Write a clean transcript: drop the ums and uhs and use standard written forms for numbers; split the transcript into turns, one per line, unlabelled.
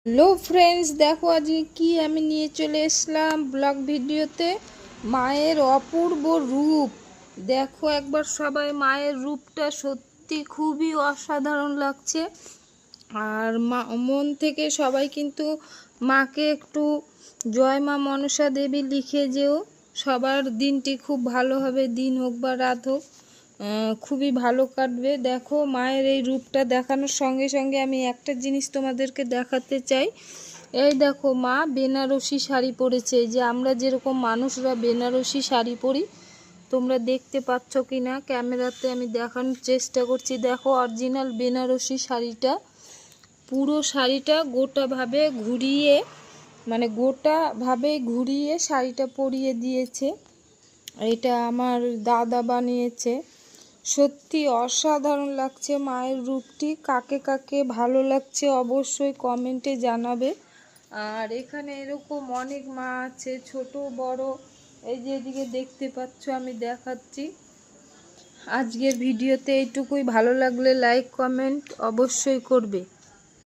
Hello friends, দেখো আজকে কি আমি নিয়ে চলে এসলাম ব্লগ ভিডিওতে। মায়ের অপূর্ব রূপ দেখো একবার সবাই। মায়ের রূপটা সত্যি খুবই অসাধারণ লাগছে। আর মন থেকে সবাই কিন্তু মাকে একটু জয় মা মনসা দেবী লিখে যেও। সবার দিনটি খুব ভালো হবে, দিন হোক বা রাত হোক খুবই ভালো কাটবে। দেখো মায়ের এই রূপটা দেখানোর সঙ্গে সঙ্গে আমি একটা জিনিস তোমাদেরকে দেখাতে চাই। এই দেখো মা বেনারসি শাড়ি পরেছে। যে আমরা যেরকম মানুষরা বেনারসি শাড়ি পরি, তোমরা দেখতে পাচ্ছ কি না ক্যামেরাতে আমি দেখানোর চেষ্টা করছি। দেখো অরিজিনাল বেনারসি শাড়িটা, পুরো শাড়িটা গোটাভাবে ঘুরিয়ে ঘুরিয়ে শাড়িটা পরিয়ে দিয়েছে। এটা আমার দাদা বানিয়েছে। সত্যি অসাধারণ লাগছে মায়ের রূপটি। কাকে কাকে ভালো লাগছে অবশ্যই কমেন্টে জানাবে। আর এখানে এরকম অনেক মা আছে, ছোট বড়। এই যে এদিকে দেখতে পাচ্ছ আমি দেখাচ্ছি। আজকের ভিডিওতে এইটুকুই। ভালো লাগলে লাইক কমেন্ট অবশ্যই করবে।